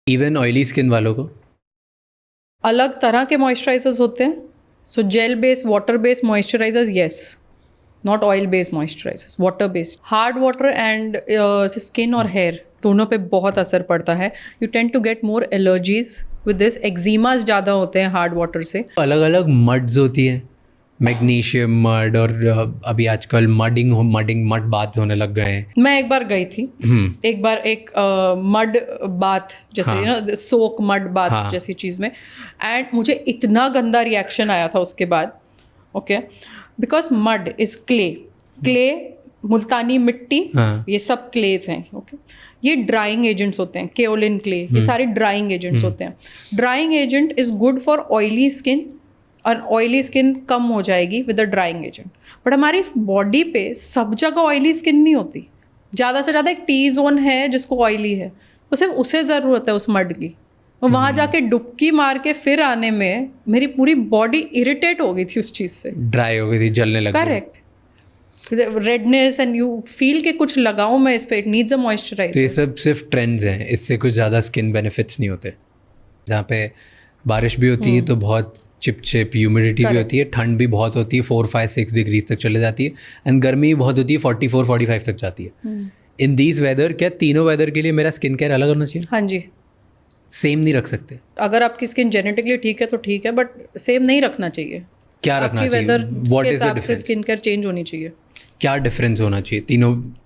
Even oily skin वालों को? अलग तरह के मॉइस्चराइजर्स होते हैं. So gel based, water based moisturisers, yes. Not oil based moisturisers, water based. Hard water and skin और हेयर दोनों पे बहुत असर पड़ता है. You tend to get more allergies with this. Eczemas ज़्यादा होते हैं हार्ड वाटर से. अलग अलग मड्स होती हैं, मैग्नीशियम मड, और अभी आजकल मड बाथ होने लग गए हैं. मैं एक बार गई थी. एक बार एक मड बाथ जैसे ना, सोक मड बाथ जैसी चीज़ में, एंड मुझे इतना गंदा रिएक्शन आया था उसके बाद. Okay, because mud is clay, Multani mitti, ये सब क्लेज हैं. ओके, ये ड्राइंग एजेंट्स होते हैं. केओलिन क्ले, ये सारे ड्राइंग एजेंट्स होते हैं. Drying agent is good for oily skin, और ऑयली स्किन कम हो जाएगी with the drying agent. But हमारी बॉडी पे सब जगह ऑयली स्किन नहीं होती. ज़्यादा से ज़्यादा एक टी जोन है जिसको ऑयली है, तो सिर्फ उसे ज़रूरत है उस मड की. और वहाँ जाके डुबकी मार के फिर आने में मेरी पूरी बॉडी इरिटेट हो गई थी उस चीज़ से. ड्राई हो गई थी, जलने लग गई. Correct. Redness and you feel के कुछ लगाऊं मैं इस पे. It needs a moisturiser. तो ये सब सिर्फ ट्रेंड्स हैं, इससे कुछ ज़्यादा स्किन बेनिफिट्स नहीं होते. जहाँ पे बारिश भी होती है तो बहुत चिप ह्यूमिडिटी भी होती है, ठंड भी बहुत होती है, 4, 5, 6 डिग्रीज तक चले जाती है, एंड गर्मी भी बहुत होती है, 44, 45 तक जाती है. इन दीज वेदर, क्या तीनों वेदर के लिए मेरा स्किन केयर अलग होना चाहिए? हाँ जी. सेम नहीं रख सकते? अगर आपकी स्किन जेनेटिकली ठीक है तो ठीक है, बट सेम नहीं रखना चाहिए. क्या रखना चाहिए? What is the difference? Skin care change होनी चाहिए. क्या डिफरेंस होना चाहिए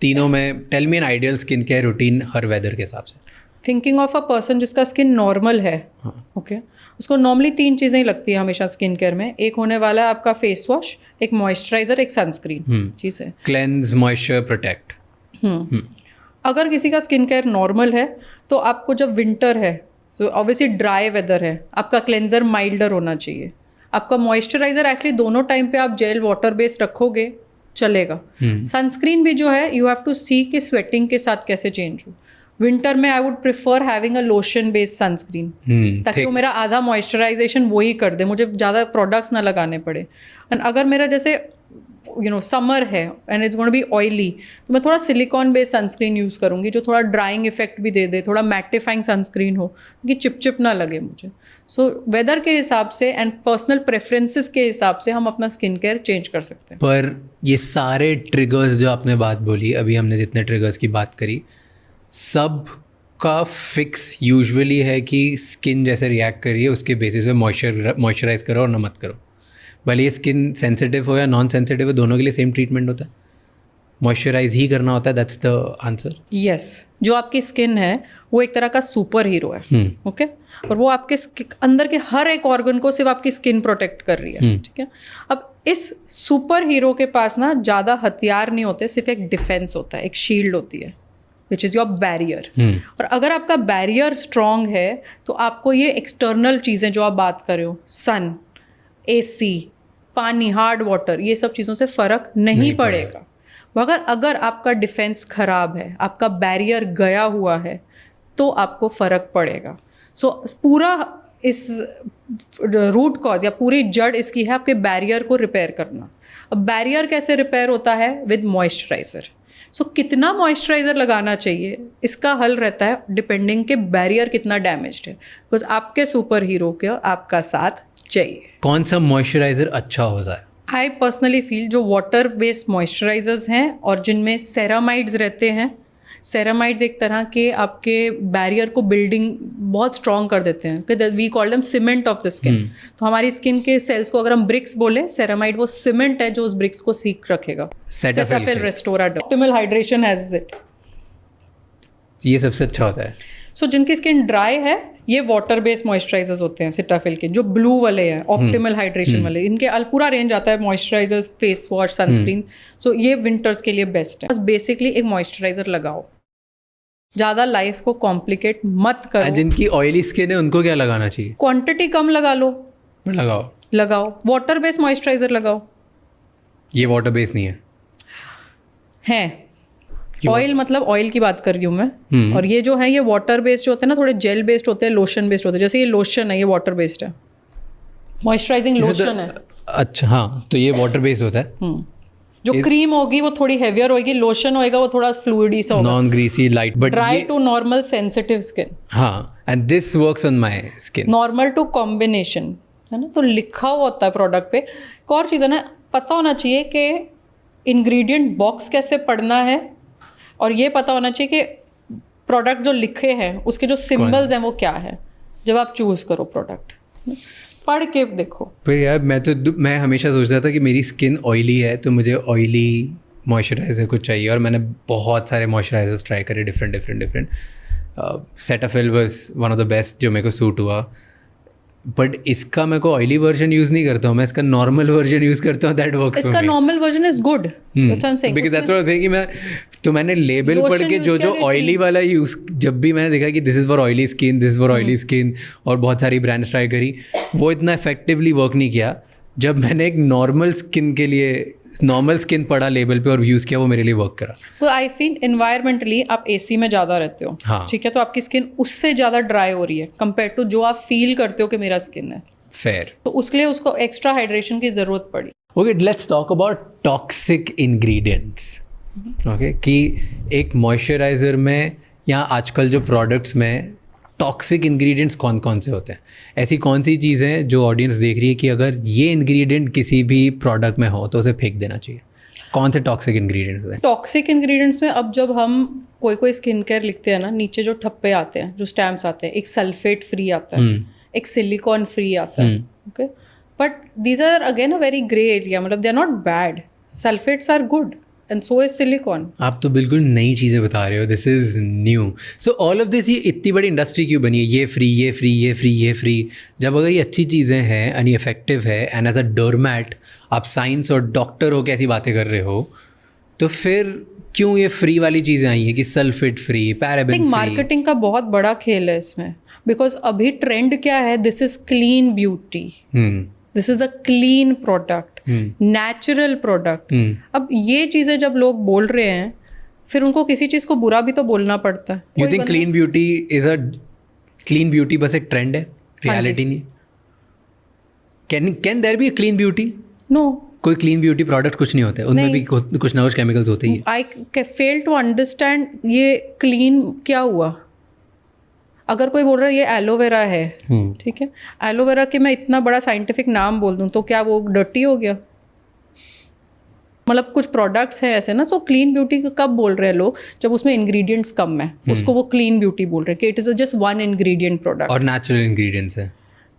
तीनों में? Tell me an ideal skin care routine हर वेदर के हिसाब से. थिंकिंग ऑफ अ पर्सन जिसका स्किन नॉर्मल है, ओके, उसको नॉर्मली 3 चीज़ें ही लगती है हमेशा स्किन केयर में. एक होने वाला है आपका फेस वॉश, एक मॉइस्चराइजर, एक सनस्क्रीन. चीज़ है क्लेंस, मॉइस्चर, प्रोटेक्ट. अगर किसी का स्किन केयर नॉर्मल है तो आपको जब विंटर है, सो ऑब्वियसली ड्राई वेदर है, आपका क्लेंजर माइल्डर होना चाहिए. आपका मॉइस्चराइजर एक्चुअली दोनों टाइम पे आप जेल वाटर बेस्ड रखोगे चलेगा. सनस्क्रीन भी जो है यू हैव टू सी कि स्वेटिंग के साथ कैसे चेंज हो. विंटर में I would prefer having a lotion based sunscreen, ताकि वो मेरा आधा मॉइस्चराइजेशन वही कर दे, मुझे ज़्यादा प्रोडक्ट्स ना लगाने पड़े. एंड अगर मेरा जैसे समर है and it's going to be oily, तो मैं थोड़ा सिलिकॉन बेस्ड सनस्क्रीन यूज़ करूँगी जो थोड़ा ड्राइंग इफेक्ट भी दे दे, थोड़ा मैटिफाइंग सनस्क्रीन हो कि चिप ना लगे मुझे. सो वेदर के हिसाब से एंड पर्सनल प्रेफरेंसेस के हिसाब से हम अपना स्किन केयर चेंज कर सकते हैं. पर ये सारे ट्रिगर्स जो आपने बात बोली, अभी हमने जितने ट्रिगर्स की बात करी, सब का फिक्स यूजुअली है कि स्किन जैसे रिएक्ट करिए उसके बेसिस पे मॉइस्चराइज करो और ना मत करो. भले ये स्किन सेंसिटिव हो या नॉन सेंसिटिव हो, दोनों के लिए सेम ट्रीटमेंट होता है, मॉइस्चराइज ही करना होता है. That's the answer. यस. जो आपकी स्किन है वो एक तरह का सुपर हीरो है. ओके, और वो आपके अंदर के हर एक ऑर्गन को सिर्फ आपकी स्किन प्रोटेक्ट कर रही है. ठीक है. अब इस सुपर हीरो के पास ना ज़्यादा हथियार नहीं होते, सिर्फ एक डिफेंस होता है, एक शील्ड होती है, विच इज़ योर बैरियर. और अगर आपका बैरियर स्ट्रॉन्ग है तो आपको ये एक्सटर्नल चीज़ें जो आप बात कर रहे हो, सन, AC, पानी, हार्ड वाटर, ये सब चीज़ों से फ़र्क नहीं पड़ेगा. मगर अगर आपका डिफेंस ख़राब है, आपका बैरियर गया हुआ है, तो आपको फ़र्क पड़ेगा. सो पूरा इस रूट कॉज या पूरी जड़ इसकी है आपके बैरियर को रिपेयर करना. अब बैरियर कैसे रिपेयर होता है? With moisturiser. सो कितना मॉइस्चराइज़र लगाना चाहिए, इसका हल रहता है डिपेंडिंग के बैरियर कितना डैमेज्ड है, बिकॉज आपके सुपर हीरो के आपका साथ चाहिए. कौन सा मॉइस्चराइज़र अच्छा हो जाए? आई पर्सनली फील जो वाटर बेस्ड मॉइस्चराइजर्स हैं और जिनमें सेरामाइड्स रहते हैं. सेरामाइड्स एक तरह के आपके बैरियर को बिल्डिंग बहुत स्ट्रॉन्ग कर देते हैं. We call them cement of the skin. तो हमारी स्किन के सेल्स को अगर हम ब्रिक्स बोले, सेरामाइड वो सीमेंट है जो उस ब्रिक्स को सीक रखेगा. Cetaphil, restaurants, optimal hydration has it. ये सबसे अच्छा होता है. सो जिनकी स्किन ड्राई है, ये वाटर बेस्ड मॉइस्चराइजर्स होते हैं सेटाफिल के, जो ब्लू वाले हैं, ऑप्टिमल हाइड्रेशन वाले. इनके पूरा रेंज आता है, मॉइस्चराइजर्स, फेस वॉश, सनस्क्रीन. सो ये विंटर्स के लिए बेस्ट है. बस बेसिकली एक मॉइस्चराइजर लगाओ, ज़्यादा लाइफ को कॉम्प्लिकेट मत करो. जिनकी ऑयली स्किन है उनको क्या लगाना चाहिए? क्वांटिटी कम लगा लो. लगाओ वाटर बेस्ड मॉइस्चराइजर लगाओ. ये वाटर बेस्ड नहीं है. ऑयल मतलब ऑयल की बात कर रही हूँ मैं. और ये जो है ये वाटर बेस्ड जो होते हैं ना, थोड़े जेल बेस्ड होते हैं, लोशन बेस्ड होते हैं. जैसे ये लोशन है, ये वाटर बेस्ड है, मॉइस्चराइजिंग लोशन है. अच्छा, हाँ, तो ये वाटर बेस्ड होता है. जो क्रीम होगी वो थोड़ी हेवियर होगी, लोशन होएगा वो थोड़ा फ्लूइडी सा होगा, non greasy, light, but dry to normal sensitive skin. हाँ, and this works on my skin. Normal to combination है ना, तो लिखा हुआ होता है प्रोडक्ट पे। एक और चीज़ है ना, पता होना चाहिए कि इंग्रेडिएंट बॉक्स कैसे पढ़ना है, और ये पता होना चाहिए कि प्रोडक्ट जो लिखे हैं उसके जो सिंबल्स हैं वो क्या है, जब आप चूज़ करो प्रोडक्ट पढ़ के देखो। फिर यार मैं हमेशा सोचता था कि मेरी स्किन ऑयली है तो मुझे ऑयली मॉइस्चराइज़र कुछ चाहिए, और मैंने बहुत सारे मॉइस्चराइजर्स ट्राई करे different. Cetaphil was one of the best जो मेरे को सूट हुआ, बट इसका मैं को ऑयली वर्जन यूज़ नहीं करता हूँ, मैं इसका नॉर्मल वर्जन यूज़ करता हूँ। दैट वर्क्स इसका normal version is good, that's I am saying, because that's what I saying कि मैंने लेबल पढ़ के जो ऑयली वाला यूज़, जब भी मैंने देखा कि this is for oily skin, this is for oily skin, और बहुत सारी ब्रांड्स ट्राई करी, वो इतना इफेक्टिवली वर्क नहीं किया। जब मैंने एक नॉर्मल स्किन के लिए नॉर्मल स्किन पढ़ा लेबल पे और यूज़ किया, वो मेरे लिए वर्क करा। तो आई फील एनवायरमेंटली आप एसी में ज़्यादा रहते हो, हाँ। ठीक है, तो आपकी स्किन उससे ज़्यादा ड्राई हो रही है कंपेयर टू जो आप फील करते हो कि मेरा स्किन है, फेयर, तो उसके लिए उसको एक्स्ट्रा हाइड्रेशन की ज़रूरत पड़ी। Okay, let's talk about toxic ingredients. Okay, कि एक मॉइस्चराइज़र में या आजकल जो प्रोडक्ट्स में टॉक्सिक इंग्रेडिएंट्स कौन कौन से होते हैं? ऐसी कौन सी चीज़ें जो ऑडियंस देख रही है कि अगर ये इंग्रेडिएंट किसी भी प्रोडक्ट में हो तो उसे फेंक देना चाहिए? कौन से टॉक्सिक इंग्रेडिएंट्स हैं? टॉक्सिक इंग्रेडिएंट्स में अब जब हम कोई स्किन केयर लिखते हैं ना, नीचे जो ठप्पे आते हैं, जो स्टैम्प्स आते हैं, एक सल्फेट फ्री आता है, एक सिलिकॉन फ्री आता है, okay, but these are again a very grey area, मतलब they are not bad, sulphates are good and so is silicone. आप तो बिल्कुल नई चीज़ें बता रहे हो, this is new. So all of this, ये इतनी बड़ी इंडस्ट्री क्यों बनी है? ये फ्री, ये फ्री, ये फ्री, ये फ्री, जब अगर ये अच्छी चीज़ें हैं एंड इफेक्टिव है, एंड एज अ डर्मैट आप साइंस और डॉक्टर हो के ऐसी बातें कर रहे हो, तो फिर क्यों ये फ्री वाली चीज़ें आई हैं कि sulphate free, paraben free? Marketing का बहुत बड़ा खेल है इसमें, बिकॉज अभी ट्रेंड क्या है, this is clean beauty, this is a clean product, natural product. अब ये चीज़ें जब लोग बोल रहे हैं, फिर उनको किसी चीज़ को बुरा भी तो बोलना पड़ता है। You think clean beauty is a clean beauty बस एक ट्रेंड है, रियलिटी नहीं? Can there be a clean beauty? No, कोई क्लीन ब्यूटी प्रोडक्ट कुछ नहीं होता है, उनमें भी कुछ ना कुछ केमिकल्स होते ही हैं। आई फेल टू अंडरस्टैंड ये क्लीन क्या हुआ। अगर कोई बोल रहा है ये एलोवेरा है, ठीक है, एलोवेरा के मैं इतना बड़ा साइंटिफिक नाम बोल दूं तो क्या वो डर्टी हो गया? मतलब कुछ प्रोडक्ट्स हैं ऐसे ना, सो क्लीन ब्यूटी कब बोल रहे हैं लोग? जब उसमें इंग्रेडिएंट्स कम है, उसको वो क्लीन ब्यूटी बोल रहे हैं कि it is just one ingredient product. और नेचुरल इंग्रेडिएंट्स है।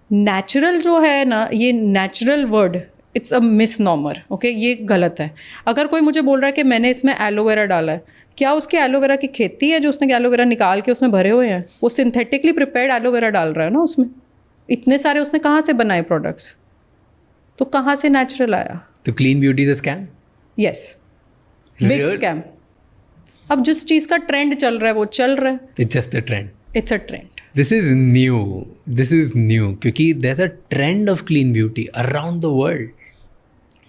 नेचुरल जो है ना, ये natural word it's a misnomer, okay, ये गलत है। अगर कोई मुझे बोल रहा है कि मैंने इसमें एलोवेरा डाला है, क्या उसकी एलोवेरा की खेती है जो उसने एलोवेरा निकाल के उसमें भरे हुए हैं? वो सिंथेटिकली प्रिपेयर्ड एलोवेरा डाल रहा है ना उसमें। इतने सारे उसने कहाँ से बनाए प्रोडक्ट्स? तो कहाँ से नेचुरल आया? तो clean beauty is a scam? Yes, big scam. अब जिस चीज़ का ट्रेंड चल रहा है वो चल रहा है, it's just a trend. It's a trend. This is new क्योंकि there is a trend of clean beauty around the world.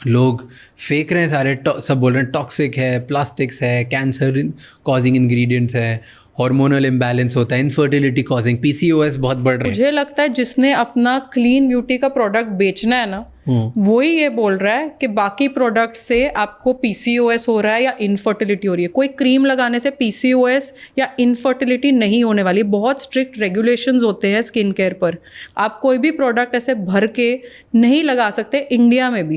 लोग फेंक रहे हैं सारे, सब बोल रहे हैं टॉक्सिक है, प्लास्टिक्स है, कैंसर कॉजिंग इंग्रेडिएंट्स है, हार्मोनल इम्बैलेंस होता है, इनफर्टिलिटी कॉजिंग, PCOS बहुत बढ़ रहे हैं। मुझे लगता है जिसने अपना क्लीन ब्यूटी का प्रोडक्ट बेचना है ना, वही ये बोल रहा है कि बाकी प्रोडक्ट से आपको PCOS हो रहा है या इनफर्टिलिटी हो रही है। कोई क्रीम लगाने से PCOS या इनफर्टिलिटी नहीं होने वाली। बहुत स्ट्रिक्ट रेगुलेशंस होते हैं स्किन केयर पर। आप कोई भी प्रोडक्ट ऐसे भर के नहीं लगा सकते, इंडिया में भी।